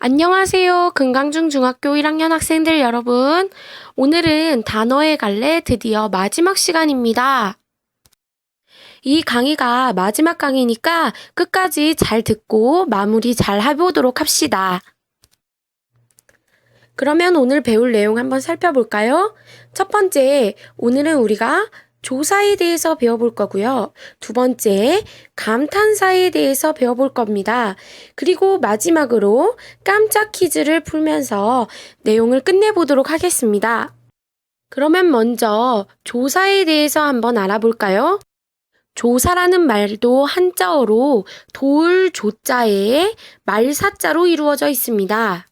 안녕하세요. 금강중 중학교 1학년 학생들 여러분. 오늘은 단어의 갈래 드디어 마지막 시간입니다. 이 강의가 마지막 강의니까 끝까지 잘 듣고 마무리 잘 해보도록 합시다. 그러면 오늘 배울 내용 한번 살펴볼까요? 첫 번째, 오늘은 우리가 조사에 대해서 배워볼 거고요. 두 번째, 감탄사에 대해서 배워볼 겁니다. 그리고 마지막으로 깜짝 퀴즈를 풀면서 내용을 끝내보도록 하겠습니다. 그러면 먼저 조사에 대해서 한번 알아볼까요? 조사라는 말도 한자어로 도울 조자에 말사자로 이루어져 있습니다.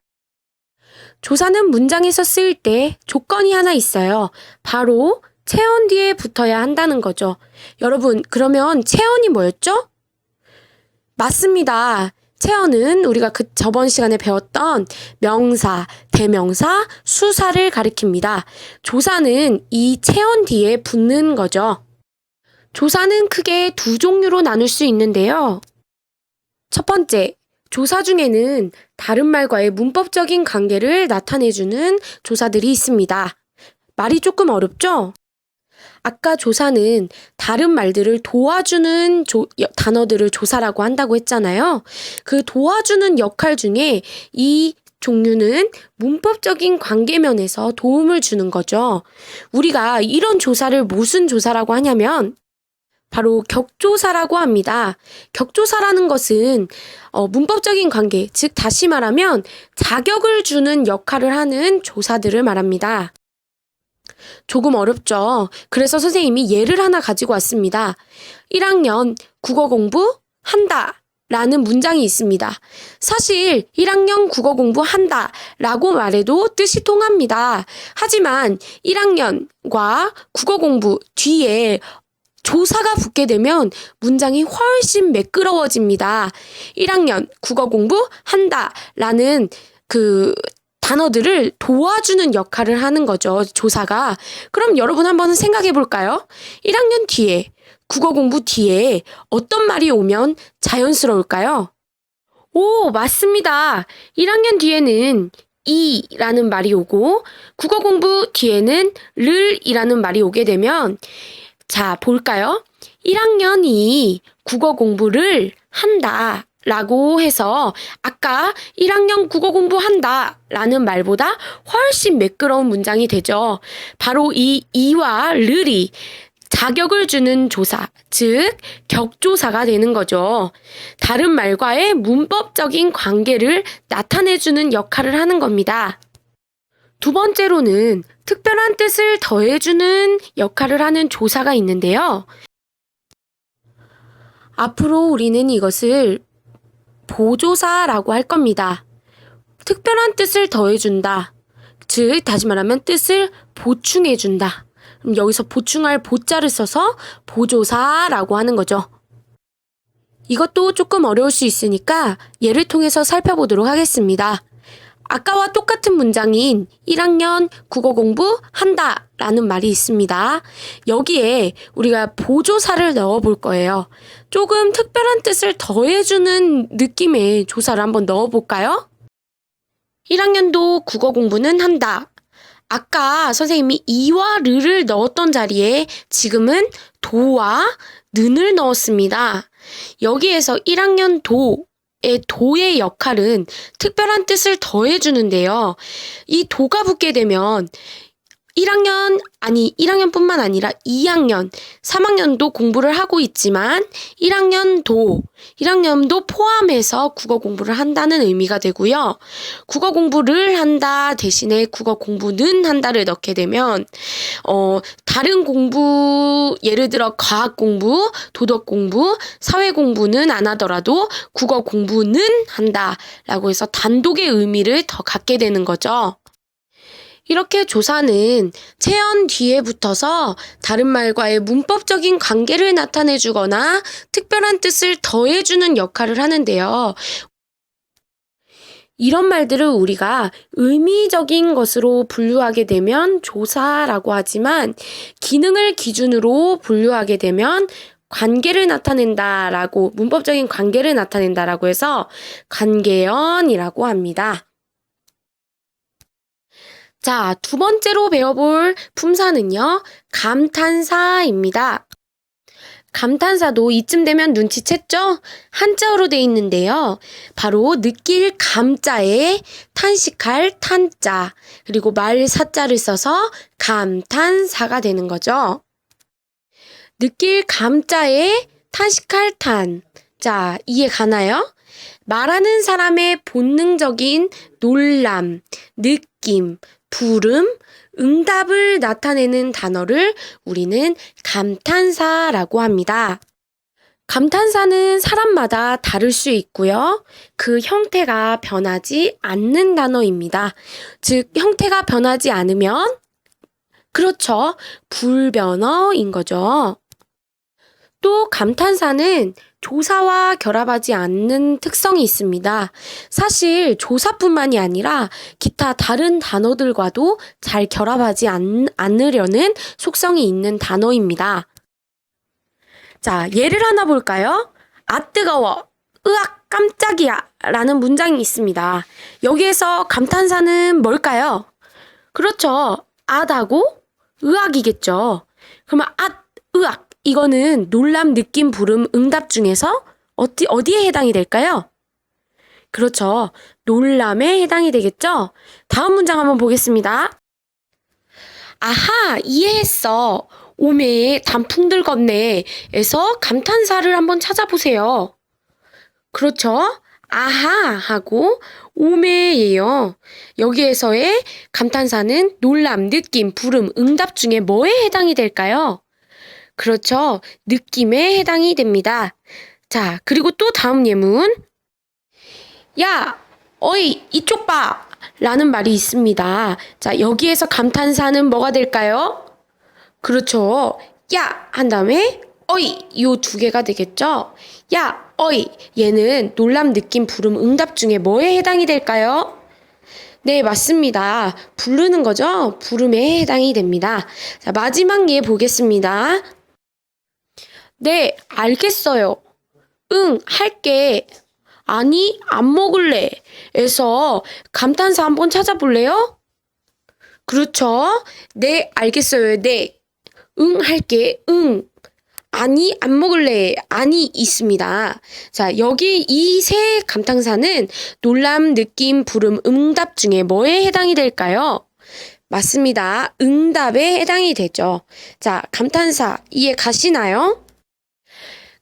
조사는 문장에서 쓰일 때 조건이 하나 있어요. 바로 체언 뒤에 붙어야 한다는 거죠. 여러분, 그러면 체언이 뭐였죠? 맞습니다. 체언은 우리가 저번 시간에 배웠던 명사, 대명사, 수사를 가리킵니다. 조사는 이 체언 뒤에 붙는 거죠. 조사는 크게 두 종류로 나눌 수 있는데요. 첫 번째, 조사 중에는 다른 말과의 문법적인 관계를 나타내주는 조사들이 있습니다. 말이 조금 어렵죠? 아까 조사는 다른 말들을 도와주는 단어들을 조사라고 한다고 했잖아요. 그 도와주는 역할 중에 이 종류는 문법적인 관계면에서 도움을 주는 거죠. 우리가 이런 조사를 무슨 조사라고 하냐면 바로 격조사라고 합니다. 격조사라는 것은 문법적인 관계, 즉 다시 말하면 자격을 주는 역할을 하는 조사들을 말합니다. 조금 어렵죠? 그래서 선생님이 예를 하나 가지고 왔습니다. 1학년 국어 공부 한다 라는 문장이 있습니다. 사실 1학년 국어 공부한다 라고 말해도 뜻이 통합니다. 하지만 1학년과 국어 공부 뒤에 조사가 붙게 되면 문장이 훨씬 매끄러워집니다. 1학년 국어 공부한다 라는 단어들을 도와주는 역할을 하는 거죠, 조사가. 그럼 여러분 한번 생각해 볼까요? 1학년 뒤에, 국어 공부 뒤에 어떤 말이 오면 자연스러울까요? 오, 맞습니다. 1학년 뒤에는 이라는 말이 오고, 국어 공부 뒤에는 를이라는 말이 오게 되면, 자, 볼까요? 1학년이 국어 공부를 한다. 라고 해서 아까 1학년 국어 공부한다 라는 말보다 훨씬 매끄러운 문장이 되죠. 바로 이 이와 르이 자격을 주는 조사, 즉 격조사가 되는 거죠. 다른 말과의 문법적인 관계를 나타내주는 역할을 하는 겁니다. 두 번째로는 특별한 뜻을 더해주는 역할을 하는 조사가 있는데요. 앞으로 우리는 이것을 보조사라고 할 겁니다. 특별한 뜻을 더해준다. 즉 다시 말하면 뜻을 보충해준다. 그럼 여기서 보충할 보자를 써서 보조사라고 하는 거죠. 이것도 조금 어려울 수 있으니까 예를 통해서 살펴보도록 하겠습니다. 아까와 똑같은 문장인 1학년 국어 공부한다 라는 말이 있습니다. 여기에 우리가 보조사를 넣어 볼 거예요. 조금 특별한 뜻을 더해주는 느낌의 조사를 한번 넣어 볼까요? 1학년도 국어 공부는 한다. 아까 선생님이 이와 르를 넣었던 자리에 지금은 도와 는을 넣었습니다. 여기에서 1학년 도의 역할은 특별한 뜻을 더해주는데요. 이 도가 붙게 되면 1학년뿐만 아니라 2학년, 3학년도 공부를 하고 있지만 1학년도 포함해서 국어 공부를 한다는 의미가 되고요. 국어 공부를 한다 대신에 국어 공부는 한다를 넣게 되면 다른 공부, 예를 들어 과학 공부, 도덕 공부, 사회 공부는 안 하더라도 국어 공부는 한다라고 해서 단독의 의미를 더 갖게 되는 거죠. 이렇게 조사는 체언 뒤에 붙어서 다른 말과의 문법적인 관계를 나타내주거나 특별한 뜻을 더해주는 역할을 하는데요. 이런 말들을 우리가 의미적인 것으로 분류하게 되면 조사라고 하지만 기능을 기준으로 분류하게 되면 관계를 나타낸다라고, 문법적인 관계를 나타낸다라고 해서 관계연이라고 합니다. 자, 두 번째로 배워볼 품사는요, 감탄사입니다. 감탄사도 이쯤 되면 눈치챘죠? 한자어로 돼 있는데요. 바로 느낄 감자에 탄식할 탄자, 그리고 말사자를 써서 감탄사가 되는 거죠. 느낄 감자에 탄식할 탄. 자, 이해 가나요? 말하는 사람의 본능적인 놀람, 느낌, 부름, 응답을 나타내는 단어를 우리는 감탄사라고 합니다. 감탄사는 사람마다 다를 수 있고요. 그 형태가 변하지 않는 단어입니다. 즉, 형태가 변하지 않으면, 그렇죠, 불변어인 거죠. 또 감탄사는 조사와 결합하지 않는 특성이 있습니다. 사실 조사뿐만이 아니라 기타 다른 단어들과도 잘 결합하지 않으려는 속성이 있는 단어입니다. 자, 예를 하나 볼까요? 아 뜨거워, 으악 깜짝이야 라는 문장이 있습니다. 여기에서 감탄사는 뭘까요? 그렇죠, 아하고 으악이겠죠. 그러면 아, 으악, 이거는 놀람, 느낌, 부름, 응답 중에서 어디에 해당이 될까요? 그렇죠, 놀람에 해당이 되겠죠? 다음 문장 한번 보겠습니다. 아하, 이해했어. 오매에 단풍들 걷네 에서 감탄사를 한번 찾아보세요. 그렇죠, 아하 하고 오매예요. 여기에서의 감탄사는 놀람, 느낌, 부름, 응답 중에 뭐에 해당이 될까요? 그렇죠, 느낌에 해당이 됩니다. 자, 그리고 또 다음 예문. 야, 어이, 이쪽 봐! 라는 말이 있습니다. 자, 여기에서 감탄사는 뭐가 될까요? 그렇죠, 야! 한 다음에 어이! 요 두 개가 되겠죠? 야, 어이! 얘는 놀람, 느낌, 부름, 응답 중에 뭐에 해당이 될까요? 네, 맞습니다. 부르는 거죠? 부름에 해당이 됩니다. 자, 마지막 예 보겠습니다. 네, 알겠어요. 응, 할게. 아니, 안 먹을래. 에서 감탄사 한번 찾아볼래요? 그렇죠. 네, 알겠어요. 네. 응, 할게. 응. 아니, 안 먹을래. 아니, 있습니다. 자, 여기 이 세 감탄사는 놀람, 느낌, 부름, 응답 중에 뭐에 해당이 될까요? 맞습니다. 응답에 해당이 되죠. 자, 감탄사 이해 가시나요?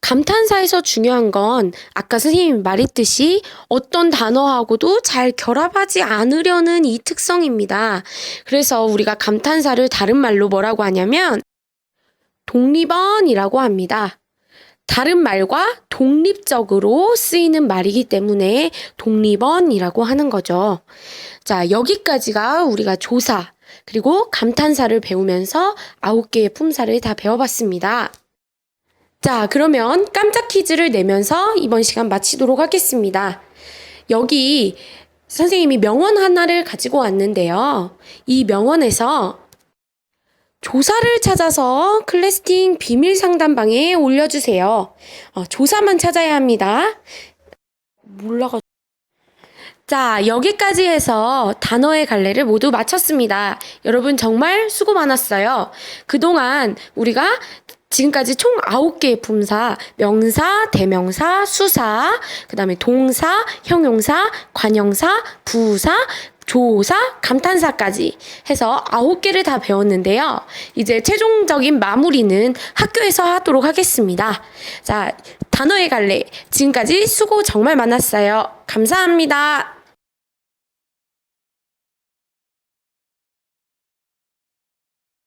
감탄사에서 중요한 건 아까 선생님이 말했듯이 어떤 단어하고도 잘 결합하지 않으려는 이 특성입니다. 그래서 우리가 감탄사를 다른 말로 뭐라고 하냐면 독립언이라고 합니다. 다른 말과 독립적으로 쓰이는 말이기 때문에 독립언이라고 하는 거죠. 자, 여기까지가 우리가 조사 그리고 감탄사를 배우면서 9개의 품사를 다 배워봤습니다. 자, 그러면 깜짝 퀴즈를 내면서 이번 시간 마치도록 하겠습니다. 여기 선생님이 명언 하나를 가지고 왔는데요. 이 명언에서 조사를 찾아서 클래스팅 비밀 상담방에 올려주세요. 조사만 찾아야 합니다. 자, 여기까지 해서 단어의 갈래를 모두 마쳤습니다. 여러분 정말 수고 많았어요. 그동안 우리가 지금까지 총 9개의 품사, 명사, 대명사, 수사, 그 다음에 동사, 형용사, 관형사, 부사, 조사, 감탄사까지 해서 9개를 다 배웠는데요. 이제 최종적인 마무리는 학교에서 하도록 하겠습니다. 자, 단어의 갈래 지금까지 수고 정말 많았어요. 감사합니다.